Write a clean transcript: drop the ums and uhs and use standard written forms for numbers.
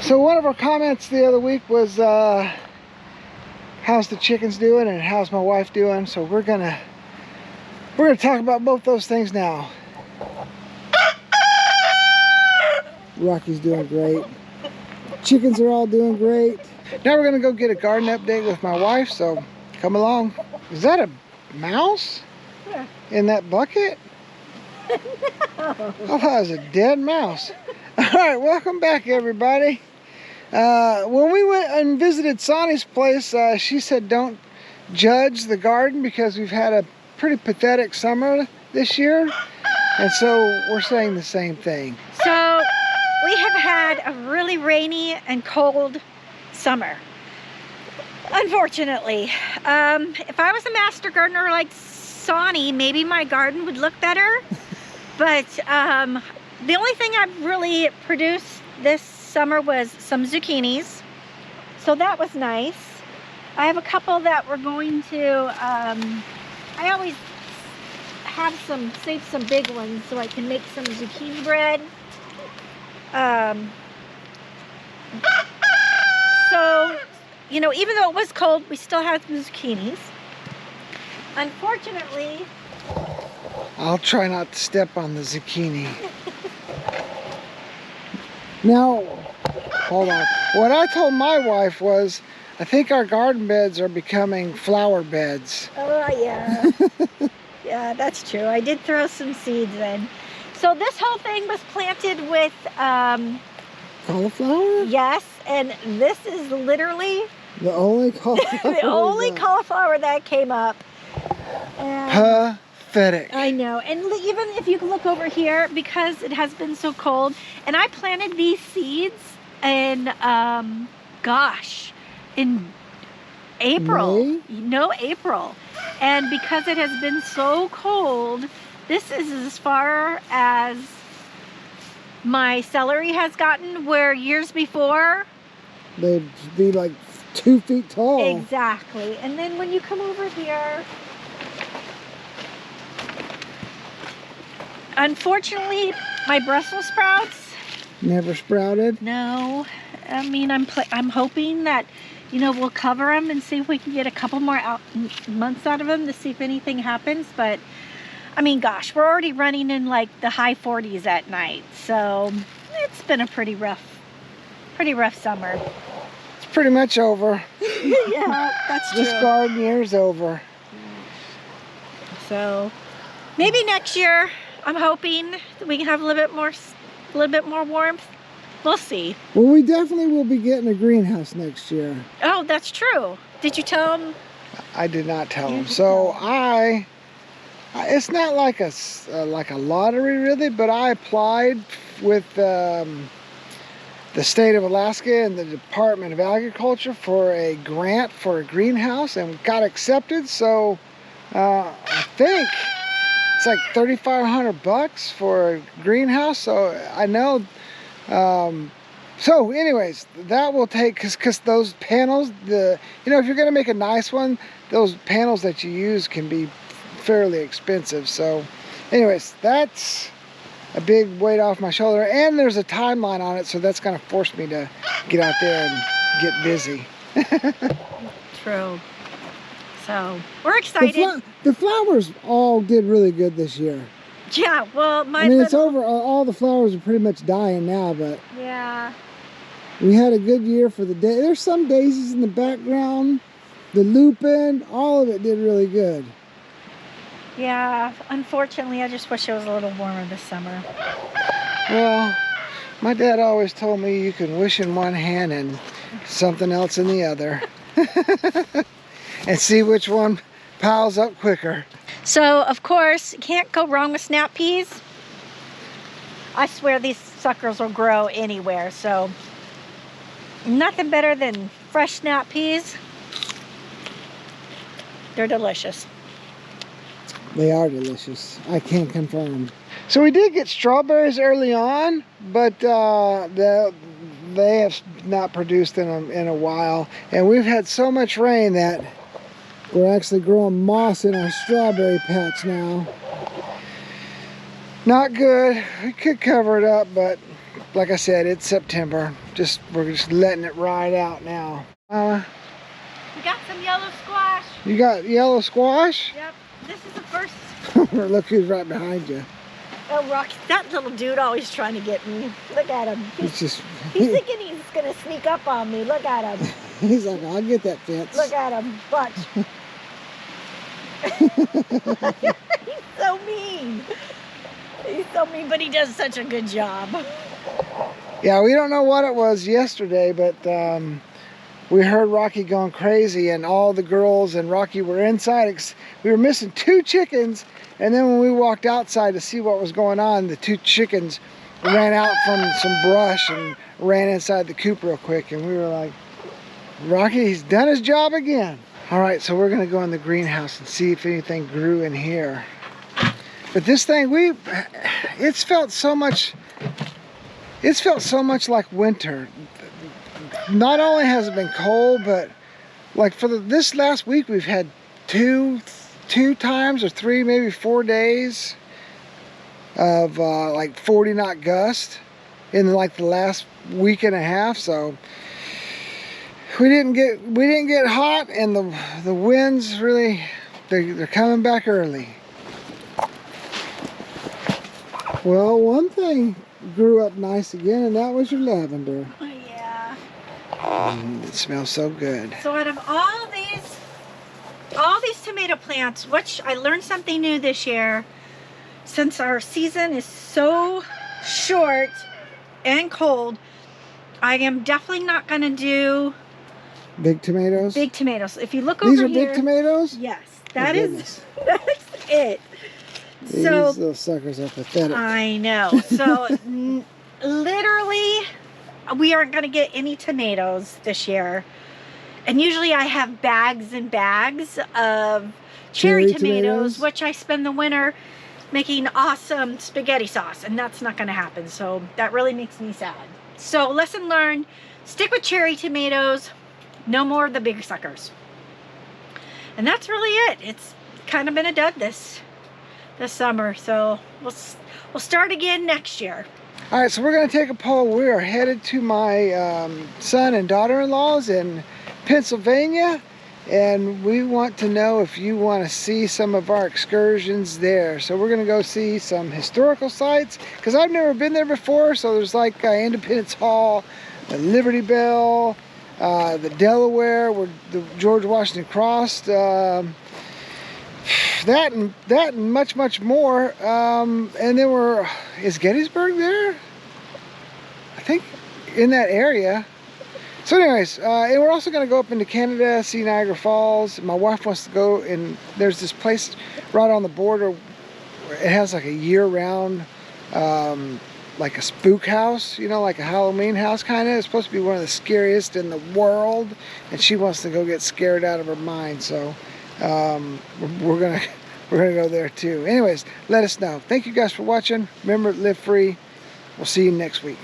So one of our comments the other week was, how's the chickens doing and how's my wife doing? So we're gonna talk about both those things now. Rocky's doing great. Chickens are all doing great. Now we're gonna go get a garden update with my wife, so come along. Is that a mouse? Yeah. In that bucket? No. I thought it was a dead mouse. All right, welcome back, everybody. When we went and visited Sonny's place, she said don't judge the garden because we've had a pretty pathetic summer this year. And so we're saying the same thing. So we have had a really rainy and cold summer. Unfortunately, if I was a master gardener like Sonny, maybe my garden would look better. But the only thing I've really produced this summer was some zucchinis. So that was nice. I have a couple that we're going to, I always have save some big ones so I can make some zucchini bread. So, you know, even though it was cold, we still had some zucchinis. Unfortunately, I'll try not to step on the zucchini. Now, hold on. What I told my wife was, I think our garden beds are becoming flower beds. oh yeah. Yeah, that's true. I did throw some seeds in. So this whole thing was planted with, Cauliflower? yes, and this is literally The only cauliflower. the only cauliflower that came up. And pathetic. I know, and even if you look over here, because it has been so cold, and I planted these seeds in, gosh, in April. May? No, April. And because it has been so cold, this is as far as my celery has gotten, where years before, They'd be like 2 feet tall. exactly. And then when you come over here, unfortunately, my Brussels sprouts, Never sprouted. no. I mean, I'm hoping that, you know, we'll cover them and see if we can get a couple more months out of them to see if anything happens. But I mean, gosh, we're already running in like the high 40s at night, so it's been a pretty rough summer. It's pretty much over. Yeah, that's true. This garden year's over. So maybe next year, I'm hoping that we can have a little bit more warmth. We'll see. Well, we definitely will be getting a greenhouse next year. Oh, that's true. Did you tell them? I did not tell You him. didn't So tell it's not like a lottery really, but I applied with the state of Alaska and the Department of Agriculture for a grant for a greenhouse and got accepted. So I think it's like $3,500 for a greenhouse. So I know. So anyways, that will take, because those panels, you know, if you're going to make a nice one, those panels that you use can be fairly expensive. So anyways, that's a big weight off my shoulder, and there's a timeline on it, so that's going to force me to get out there and get busy. True. So we're excited. The flowers all did really good this year. Yeah, well, I mean, it's over. All the flowers are pretty much dying now, but yeah. we had a good year for the day. There's some daisies in the background. The lupin, all of it did really good. Yeah, unfortunately, I just wish it was a little warmer this summer. Well, my dad always told me you can wish in one hand and something else in the other. And see which one piles up quicker. So, of course, you can't go wrong with snap peas. I swear these suckers will grow anywhere, so nothing better than fresh snap peas. They're delicious. They are delicious. I can confirm. So we did get strawberries early on, but they have not produced in a while. And we've had so much rain that we're actually growing moss in our strawberry patch now. Not good. We could cover it up, but like I said, it's September. we're just letting it ride out now. We got some yellow squash. You got yellow squash? Yep. This is the first. Look who's right behind you. Oh, Rocky, that little dude always trying to get me. Look at him. He's thinking he's going to sneak up on me. Look at him. He's like, I'll get that fence. Look at him. Watch. He's so mean. He's so mean, but he does such a good job. Yeah, we don't know what it was yesterday, but we heard Rocky going crazy, and all the girls and Rocky were inside. We were missing 2 chickens, and then when we walked outside to see what was going on, the 2 chickens ran out from some brush and ran inside the coop real quick, and we were like, Rocky, he's done his job again. All right, so we're gonna go in the greenhouse and see if anything grew in here. But this thing, it's felt so much like winter. Not only has it been cold, but like for this last week, we've had two times or 3, maybe 4 days of like 40 knot gust in like the last week and a half. So we didn't get hot, and the winds really they're coming back early. Well, one thing grew up nice again, and that was your lavender. Oh, yeah. It smells so good. So out of all these tomato plants, which I learned something new this year, since our season is so short and cold, I am definitely not going to do big tomatoes. Big tomatoes. If you look over here, these are big tomatoes. Yes, that's it. These little suckers are pathetic. I know. So literally, we aren't going to get any tomatoes this year. And usually I have bags and bags of cherry tomatoes, which I spend the winter making awesome spaghetti sauce. And that's not going to happen. So that really makes me sad. So lesson learned, stick with cherry tomatoes. No more of the big suckers. And that's really it. It's kind of been a dud this summer, so we'll start again next year. All right, so we're going to take a poll. We are headed to my son and daughter-in-law's in Pennsylvania, and we want to know if you want to see some of our excursions there. So we're going to go see some historical sites, because I've never been there before. So there's like Independence Hall, the Liberty Bell, the Delaware where the George Washington crossed, that and much more. And then is Gettysburg there? I think in that area. So anyways, and we're also going to go up into Canada, see Niagara Falls. My wife wants to go, and there's this place right on the border. It has like a year-round, like a spook house, you know, like a Halloween house kind of. It's supposed to be one of the scariest in the world, and she wants to go get scared out of her mind. So we're gonna go there too. Anyways, let us know. Thank you guys for watching. Remember, live free. We'll see you next week.